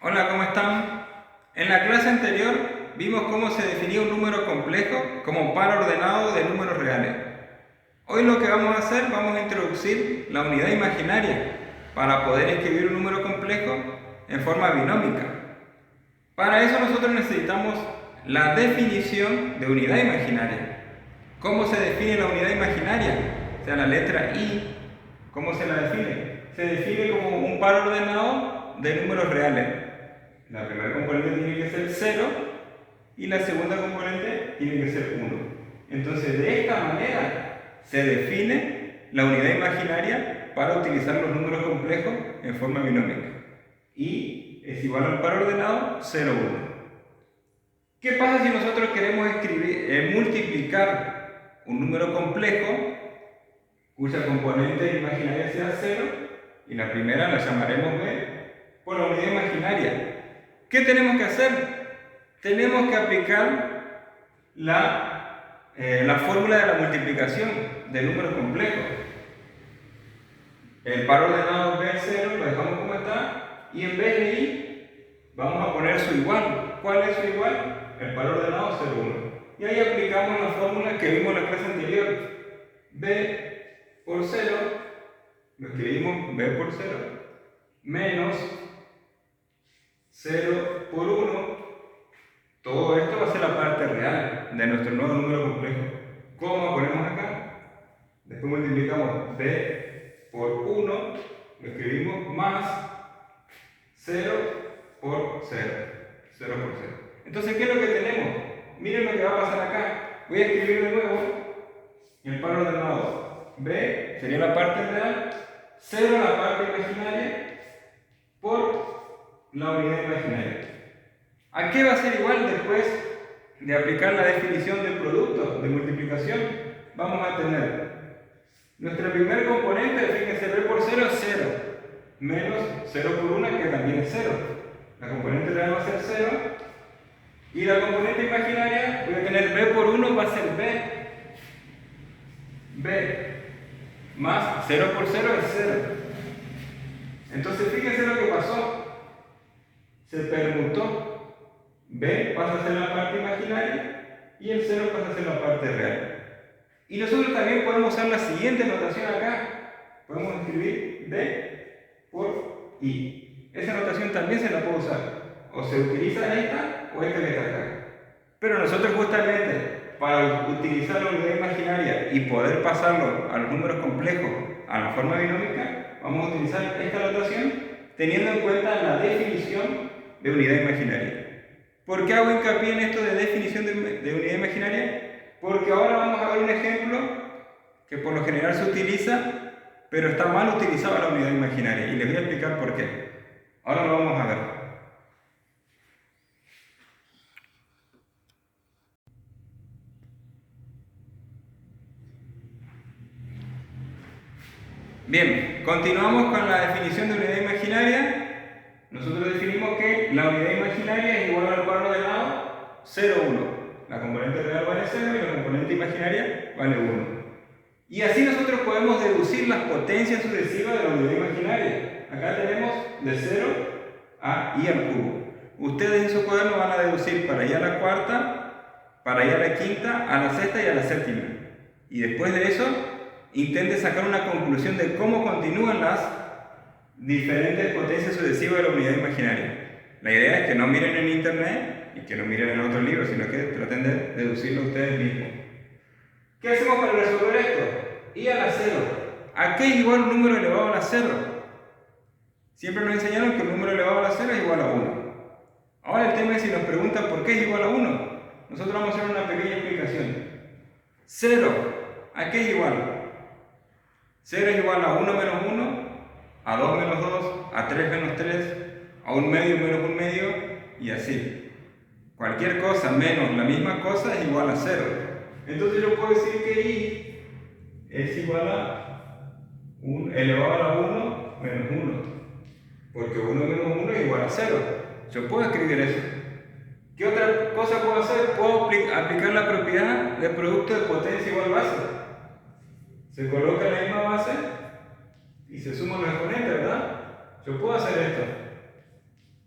Hola, ¿cómo están? En la clase anterior vimos cómo se definía un número complejo como par ordenado de números reales. Hoy lo que vamos a hacer, vamos a introducir la unidad imaginaria para poder escribir un número complejo en forma binómica. Para eso nosotros necesitamos la definición de unidad imaginaria. ¿Cómo se define la unidad imaginaria? O sea, la letra I, ¿cómo se la define? Se define como un par ordenado de números reales. La primera componente tiene que ser 0 y la segunda componente tiene que ser 1. Entonces, de esta manera se define la unidad imaginaria para utilizar los números complejos en forma binómica. I es igual al par ordenado 0, 1. ¿Qué pasa si nosotros queremos multiplicar un número complejo cuya componente imaginaria sea 0 y la primera la llamaremos b por la unidad imaginaria? ¿Qué tenemos que hacer? Tenemos que aplicar la fórmula de la multiplicación de números complejos. El par ordenado b es 0, lo dejamos como está, y en vez de i vamos a poner su igual. ¿Cuál es su igual? El par ordenado 0, 1. Y ahí aplicamos la fórmula que vimos en la clase anterior. b por 0, lo escribimos b por 0, menos 0 por 1, todo esto va a ser la parte real de nuestro nuevo número complejo. ¿Cómo ponemos acá? Después multiplicamos b por 1, lo escribimos más 0 por 0, 0 por 0. Entonces, ¿qué es lo que tenemos? Miren lo que va a pasar acá. Voy a escribir de nuevo el par ordenado. B sería la parte real, 0 la parte imaginaria, por la unidad imaginaria. ¿A qué va a ser igual después de aplicar la definición del producto de multiplicación? Vamos a tener nuestro primer componente, fíjense, b por 0 es 0, menos 0 por 1 que también es 0. La componente real va a ser 0 y la componente imaginaria, voy a tener b por 1 va a ser b más 0 por 0 es 0. Entonces fíjense lo que pasó. Se permutó. B pasa a ser la parte imaginaria y el 0 pasa a ser la parte real. Y nosotros también podemos usar la siguiente notación acá. Podemos escribir B por I. Esa notación también se la puede usar. O se utiliza esta o esta que está acá. Pero nosotros justamente para utilizar la unidad imaginaria y poder pasarlo a los números complejos a la forma binómica, vamos a utilizar esta notación teniendo en cuenta la definición de unidad imaginaria. ¿Por qué hago hincapié en esto de definición de unidad imaginaria? Porque ahora vamos a ver un ejemplo que por lo general se utiliza, pero está mal utilizada la unidad imaginaria, y les voy a explicar por qué. Ahora lo vamos a ver. Bien, continuamos con la definición de unidad imaginaria. Nosotros definimos que la unidad imaginaria es igual al par ordenado 0, 1. La componente real vale 0 y la componente imaginaria vale 1. Y así nosotros podemos deducir las potencias sucesivas de la unidad imaginaria. Acá tenemos de 0 a i al cubo. Ustedes en su cuaderno van a deducir para i a la cuarta, para i a la quinta, a la sexta y a la séptima. Y después de eso, intente sacar una conclusión de cómo continúan las diferentes potencias sucesivas de la unidad imaginaria. La idea es que no miren en internet y que no miren en otros libros, sino que traten de deducirlo ustedes mismos. ¿Qué hacemos para resolver esto? I a la 0. ¿A qué es igual un número elevado a la 0? Siempre nos enseñaron que un número elevado a la 0 es igual a 1. Ahora el tema es si nos preguntan por qué es igual a 1. Nosotros vamos a hacer una pequeña explicación. 0, ¿a qué es igual? 0 es igual a 1 menos 1, a 2 menos 2, a 3 menos 3, a 1 medio menos 1 medio, y así. Cualquier cosa menos la misma cosa es igual a 0. Entonces yo puedo decir que i es igual a 1 elevado a la 1 menos 1. Porque 1 menos 1 es igual a 0. Yo puedo escribir eso. ¿Qué otra cosa puedo hacer? Puedo aplicar la propiedad de producto de potencia igual base. Se coloca la misma base y se suman los exponentes, ¿verdad? Yo puedo hacer esto.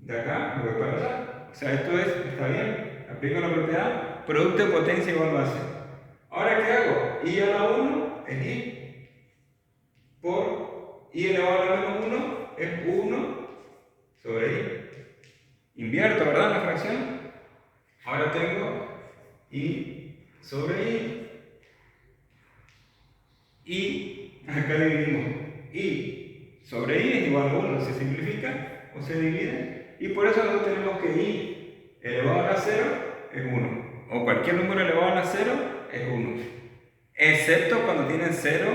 de acá me voy para allá. O sea, esto está bien. Aplico la propiedad producto de potencia igual base. Ahora, ¿qué hago? I a la 1 es I por I elevado a la menos 1 es 1 sobre I. Invierto, ¿verdad? La fracción. Ahora tengo I sobre I. Y acá dividimos. I sobre I es igual a 1. Se simplifica o se divide. Y por eso nosotros tenemos que I elevado a la 0 es 1. O cualquier número elevado a la 0 es 1. Excepto cuando tienen 0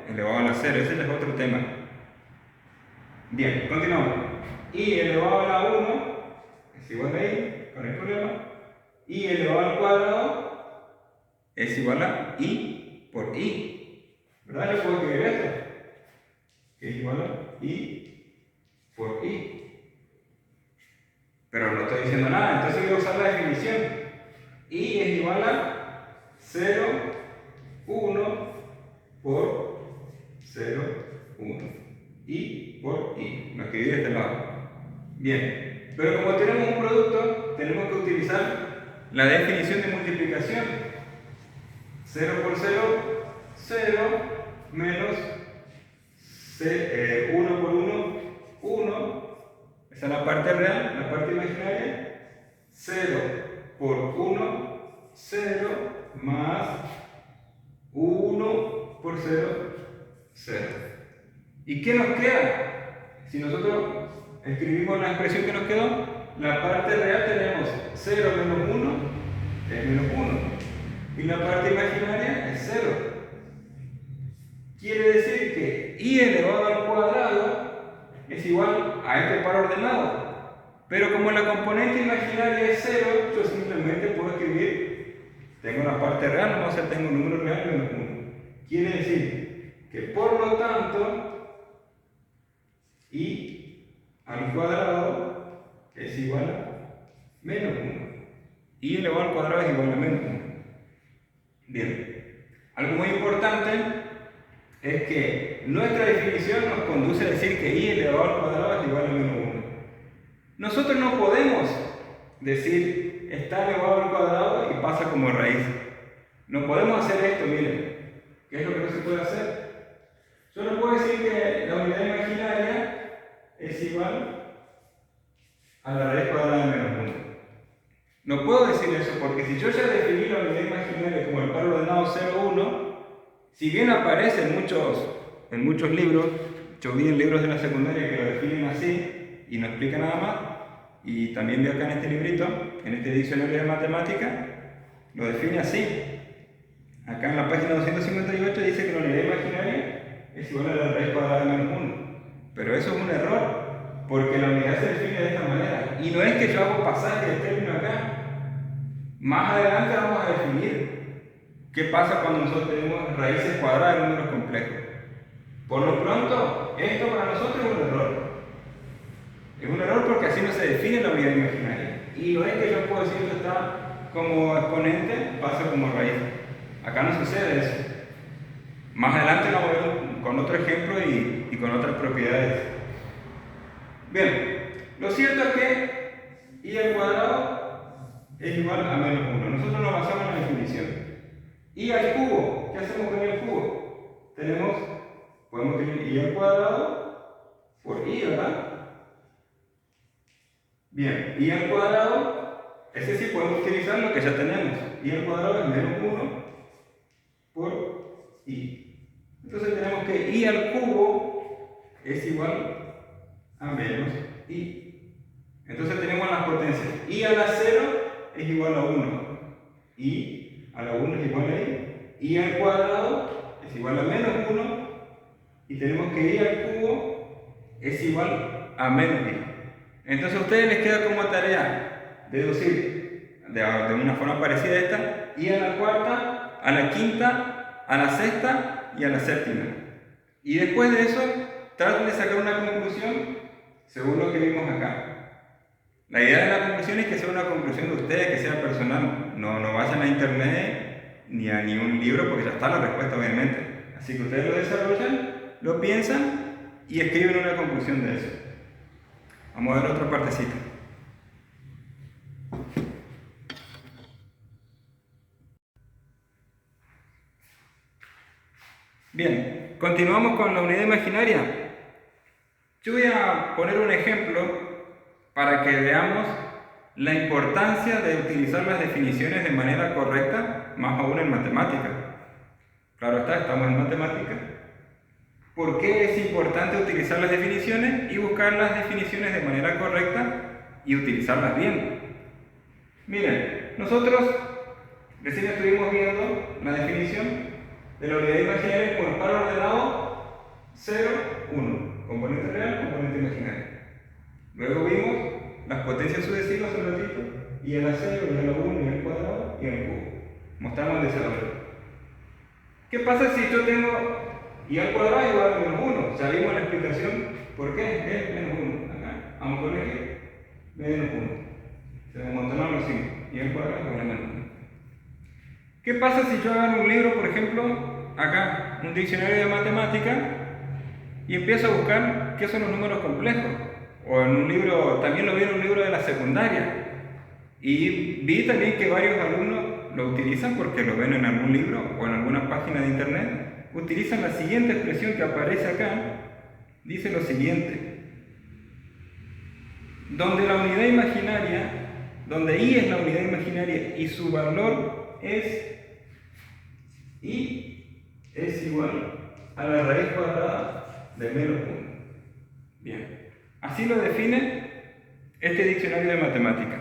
elevado a la 0. Ese es otro tema. Bien, continuamos. I elevado a la 1 es igual a I, con el problema. I elevado al cuadrado es igual a I por I. ¿Verdad? Yo puedo escribir esto, que es igual a I por I. Pero no estoy diciendo nada, entonces voy a usar la definición. I es igual a 0, 1 por 0, 1. I por I. Lo escribí de este lado. Bien. Pero como tenemos un producto, tenemos que utilizar la definición de multiplicación. 0 por 0, 0, menos 1 por 1, 1. Esa es la parte real, la parte imaginaria. 0 por 1, 0, más 1 por 0, 0. ¿Y qué nos queda? Si nosotros escribimos la expresión que nos quedó, la parte real tenemos 0 menos 1 es menos 1 y la parte imaginaria es 0. Quiere decir que I elevado al cuadrado es igual a este par ordenado, pero como la componente imaginaria es 0, yo simplemente puedo escribir, tengo la parte real, no sé, tengo un número real menos 1. Quiere decir que por lo tanto I al cuadrado es igual a menos 1. I elevado al cuadrado es igual a menos 1. Bien. Algo muy importante es que nuestra definición nos conduce a decir que I elevado al cuadrado es igual a menos 1. Nosotros no podemos decir está elevado al cuadrado y pasa como raíz. No podemos hacer esto, miren. ¿Qué es lo que no se puede hacer? Yo no puedo decir que la unidad imaginaria es igual a la raíz cuadrada de menos 1. No puedo decir eso porque si yo ya definí la unidad imaginaria como el par ordenado 0, 1, si bien aparece en muchos libros, yo vi en libros de la secundaria que lo definen así y no explica nada más, y también vi acá en este librito, en este diccionario de matemática, lo define así. Acá en la página 258 dice que la unidad imaginaria es igual a la raíz cuadrada de menos 1. Pero eso es un error, porque la unidad se define de esta manera. Y no es que yo hago pasaje de término acá. Más adelante vamos a definir qué pasa cuando nosotros tenemos raíces cuadradas de números complejos. Por lo pronto, esto para nosotros es un error. Es un error porque así no se define la unidad imaginaria. Y no es que yo puedo decir que está como exponente, pasa como raíz. Acá no sucede eso. Más adelante vamos a ver con otro ejemplo y con otras propiedades. Bien, lo cierto es que I al cuadrado es igual a menos 1. Nosotros nos basamos en la definición. I al cubo, ¿qué hacemos con I al cubo? Podemos tener I al cuadrado por I, ¿verdad? Bien, I al cuadrado, ese sí podemos utilizar lo que ya tenemos. I al cuadrado es menos 1 por I. Entonces tenemos que I al cubo es igual a menos I. Entonces tenemos las potencias. I a la 0 es igual a 1. I a la 1 es igual a I. I al cuadrado es igual a menos 1. Y tenemos que I al cubo es igual a menos I. Entonces a ustedes les queda como tarea deducir de una forma parecida a esta, I a la cuarta, a la quinta, a la sexta y a la séptima. Y después de eso, traten de sacar una conclusión según lo que vimos acá. La idea de la conclusión es que sea una conclusión de ustedes, que sea personal. No vayan a internet ni a ningún libro porque ya está la respuesta, obviamente. Así que ustedes lo desarrollan, lo piensan y escriben una conclusión de eso. Vamos a ver otra partecita. Bien, continuamos con la unidad imaginaria. Yo voy a poner un ejemplo para que veamos la importancia de utilizar las definiciones de manera correcta, más aún en matemática. Claro está, estamos en matemática. ¿Por qué es importante utilizar las definiciones y buscar las definiciones de manera correcta y utilizarlas bien? Miren, nosotros recién estuvimos viendo la definición de la unidad imaginaria como el par ordenado 0, 1, componente real, componente imaginario. Luego vimos las potencias sucesivas un ratito, y el a 0, y el a 1, y el cuadrado, y el cubo. Mostramos el desarrollo. ¿Qué pasa si yo tengo y al cuadrado igual a menos 1? Ya vimos la explicación por qué es menos 1. Acá, vamos con el menos 1. Se desmontaron los 5, y el cuadrado igual a menos 1. ¿Qué pasa si yo agarro un libro, por ejemplo, acá, un diccionario de matemática, y empiezo a buscar qué son los números complejos? O en un libro, también lo vi en un libro de la secundaria, y vi también que varios alumnos lo utilizan porque lo ven en algún libro o en alguna página de internet. Utilizan la siguiente expresión que aparece acá. Dice lo siguiente: donde la unidad imaginaria, donde i es la unidad imaginaria y su valor es i es igual a la raíz cuadrada de menos 1. Bien, así lo define este diccionario de matemática.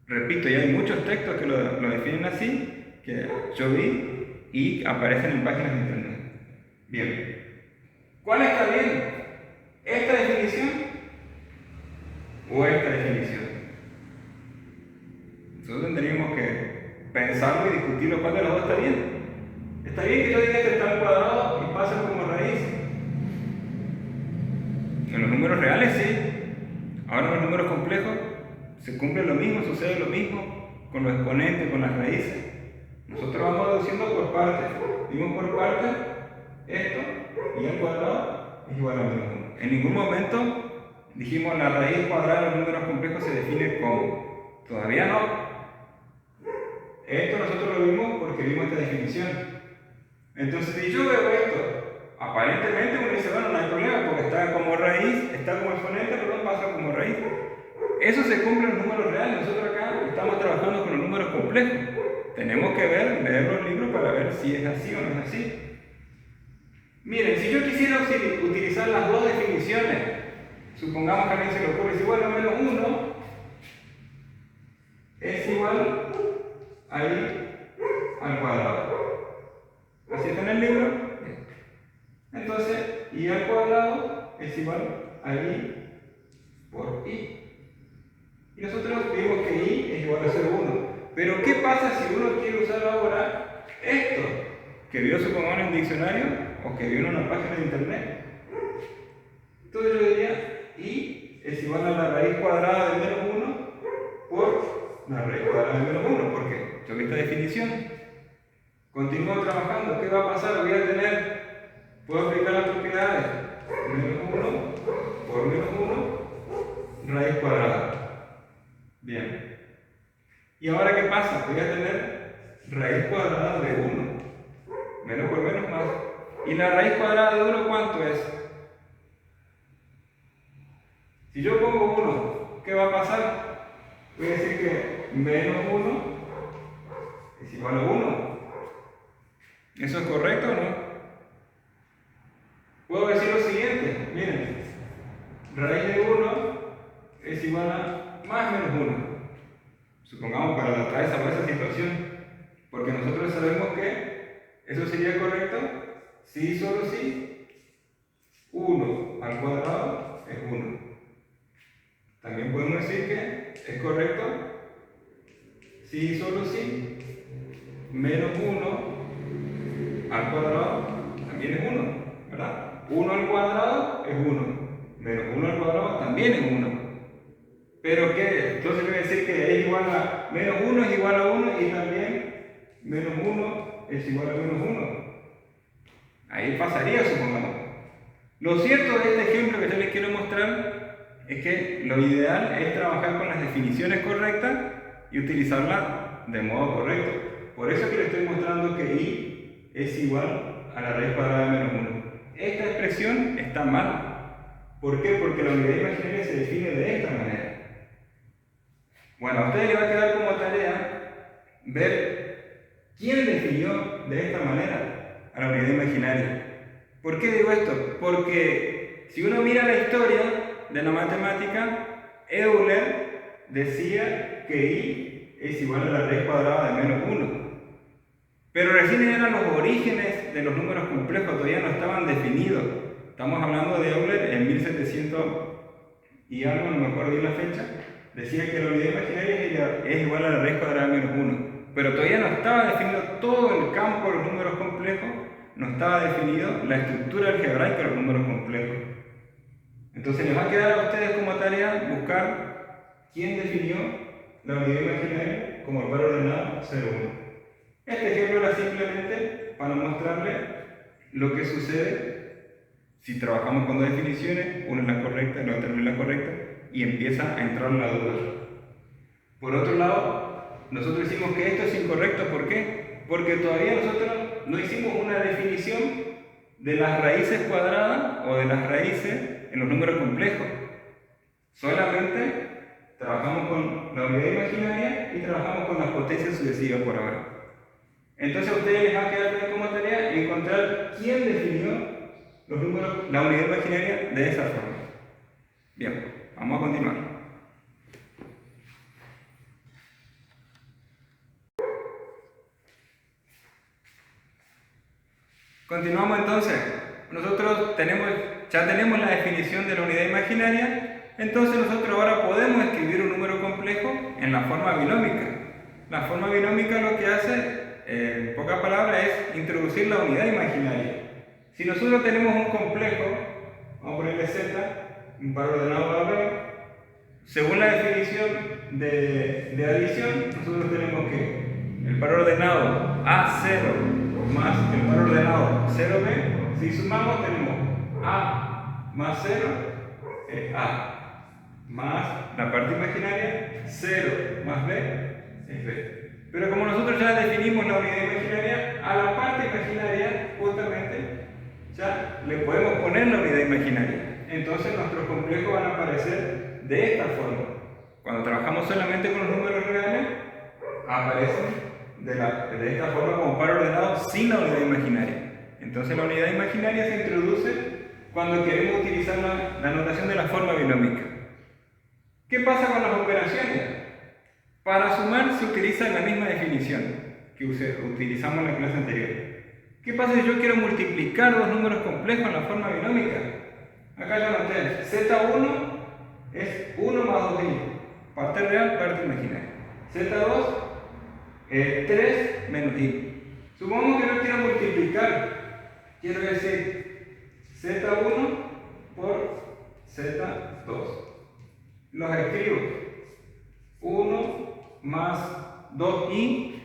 Repito, ya hay muchos textos que lo definen así, que yo vi y aparecen en páginas de internet. Bien, ¿cuál está bien? ¿Esta definición o esta definición? Nosotros tendríamos que pensarlo y discutirlo cuál de los dos está bien. ¿Está bien que yo diga que está al cuadrado y pasa como raíz? En los números reales sí. Ahora en los números complejos se cumple lo mismo, sucede lo mismo con los exponentes, con las raíces. Nosotros vamos deduciendo por partes. Dimos por partes esto, y el cuadrado es igual a menos 1. En ningún momento dijimos la raíz cuadrada de los números complejos se define como. Todavía no. Esto nosotros lo vimos porque vimos esta definición. Entonces, si yo veo esto, aparentemente uno dice, bueno, no hay problema porque está como raíz, está como exponente, pero no pasa como raíz. Eso se cumple en los números reales. Nosotros acá estamos trabajando con los números complejos. Tenemos que leer los libros para ver si es así o no es así. Miren, si yo quisiera utilizar las dos definiciones, supongamos que a alguien se le ocurre decir, bueno, menos 1 es igual a i al cuadrado. Así está en el libro. Entonces, i al cuadrado es igual a i por i. Y nosotros vimos que i es igual a 0,1. Pero ¿qué pasa si uno quiere usar ahora esto? Que vio supongamos en un diccionario o que vio en una página de internet. Entonces yo diría i es igual a la raíz cuadrada de menos 1 por la raíz cuadrada de menos 1. ¿Por qué? Yo vi esta definición. Continúo trabajando. ¿Qué va a pasar? Voy a tener, puedo aplicar las propiedades. Menos 1 por menos 1 raíz cuadrada. Bien. ¿Y ahora qué pasa? Voy a tener raíz cuadrada de 1. Menos por menos más. ¿Y la raíz cuadrada de 1 cuánto es? Si yo pongo 1, ¿qué va a pasar? Voy a decir que menos 1 es igual a 1. ¿Eso es correcto o no? Puedo decir lo siguiente. Miren. Raíz de 1 es igual a más menos 1. Supongamos para tratar esa situación, porque nosotros sabemos que eso sería correcto si solo si 1 al cuadrado es 1. También podemos decir que es correcto si solo si menos 1 al cuadrado también es 1, ¿verdad? 1 al cuadrado es 1, menos 1 al cuadrado también es 1. ¿Pero qué? Entonces voy a decir que es igual a menos 1 es igual a 1 y también menos 1 es igual a menos 1. Ahí pasaría, supongamos. Lo cierto de este ejemplo que yo les quiero mostrar es que lo ideal es trabajar con las definiciones correctas y utilizarlas de modo correcto. Por eso que les estoy mostrando que i es igual a la raíz cuadrada de menos 1. Esta expresión está mal. ¿Por qué? Porque la unidad imaginaria se define de esta manera. Bueno, a ustedes les va a quedar como tarea ver quién definió de esta manera a la unidad imaginaria. ¿Por qué digo esto? Porque si uno mira la historia de la matemática, Euler decía que I es igual a la raíz cuadrada de menos 1. Pero recién eran los orígenes de los números complejos, todavía no estaban definidos. Estamos hablando de Euler en 1700 y algo, no me acuerdo bien la fecha. Decía que la unidad imaginaria es igual a la raíz cuadrada de menos 1. Pero todavía no estaba definido todo el campo de los números complejos, no estaba definido la estructura algebraica de los números complejos. Entonces les va a quedar a ustedes como tarea buscar quién definió la unidad imaginaria como el par ordenado 0, 1. Este ejemplo era simplemente para mostrarles lo que sucede si trabajamos con dos definiciones, una es la correcta, la otra no es la correcta, y empieza a entrar la duda. Por otro lado, nosotros decimos que esto es incorrecto, ¿por qué? Porque todavía nosotros no hicimos una definición de las raíces cuadradas o de las raíces en los números complejos. Solamente trabajamos con la unidad imaginaria y trabajamos con las potencias sucesivas por ahora. Entonces a ustedes les va a quedar como tarea encontrar quién definió los números, la unidad imaginaria de esa forma. Bien, vamos a continuar. Continuamos entonces. Nosotros ya tenemos la definición de la unidad imaginaria, entonces nosotros ahora podemos escribir un número complejo en la forma binómica. La forma binómica lo que hace, en pocas palabras, es introducir la unidad imaginaria. Si nosotros tenemos un complejo, vamos a ponerle Z, un par ordenado A, B, según la definición de adición, nosotros tenemos que el par ordenado A0 más el par ordenado 0B, si sumamos tenemos A más 0 es A, más la parte imaginaria, 0 más B es B. Pero como nosotros ya definimos la unidad imaginaria, a la parte imaginaria justamente ya le podemos poner la unidad imaginaria. Entonces nuestros complejos van a aparecer de esta forma. Cuando trabajamos solamente con los números reales, aparecen de esta forma como par ordenado sin la unidad imaginaria. Entonces la unidad imaginaria se introduce cuando queremos utilizar la notación de la forma binómica. ¿Qué pasa con las operaciones? Para sumar se utiliza la misma definición que utilizamos en la clase anterior. ¿Qué pasa si yo quiero multiplicar dos números complejos en la forma binómica? Acá ya noté, Z1 es 1 más 2i, parte real, parte imaginaria. Z2 es 3 menos i. Supongamos que no quiero multiplicar, quiero decir Z1 por Z2. Los escribo 1 más 2i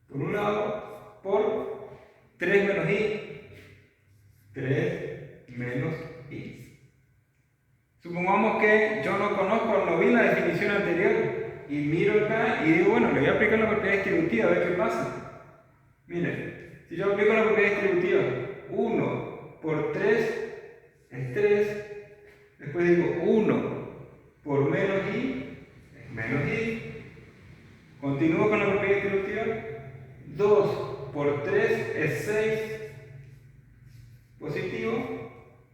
por un lado por 3 menos i, 3 menos i. Supongamos que yo no conozco, no vi la definición anterior y miro acá y digo, bueno, le voy a aplicar la propiedad distributiva a ver qué pasa. Miren, si yo aplico la propiedad distributiva, 1 por 3 es 3, después digo 1 por menos i es menos i, continúo con la propiedad distributiva, 2 por 3 es 6, positivo,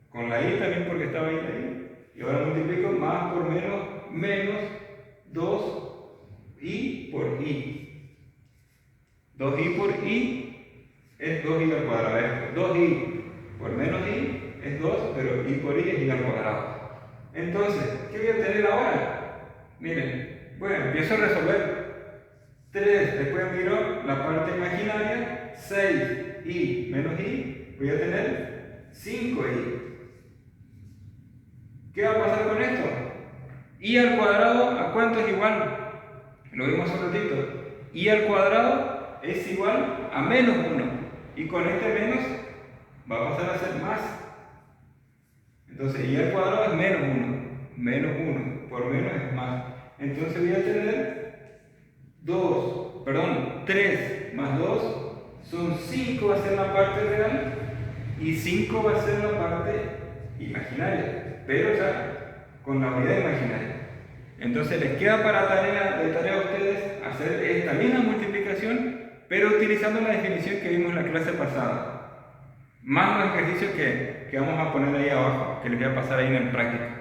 con la i también porque estaba ahí, y ahora multiplico más por menos 2i por i. 2i por i es 2i al cuadrado. 2i por menos i es 2, pero i por i es i al cuadrado. Entonces, ¿qué voy a tener ahora? Miren, bueno, empiezo a resolver. 3, después miro la parte imaginaria, 6i menos i, voy a tener 5i. ¿Qué va a pasar con esto? I al cuadrado, ¿a cuánto es igual? Lo vimos hace un ratito. I al cuadrado es igual a menos 1. Y con este menos va a pasar a ser más. Entonces I al cuadrado es menos 1. Menos 1 por menos es más. Entonces voy a tener 3 más 2, son 5 va a ser la parte real y 5 va a ser la parte imaginaria, pero ya con la unidad imaginaria. Entonces les queda para de tarea a ustedes hacer esta misma multiplicación, pero utilizando la definición que vimos en la clase pasada, más los ejercicios que vamos a poner ahí abajo, que les voy a pasar ahí en el práctico.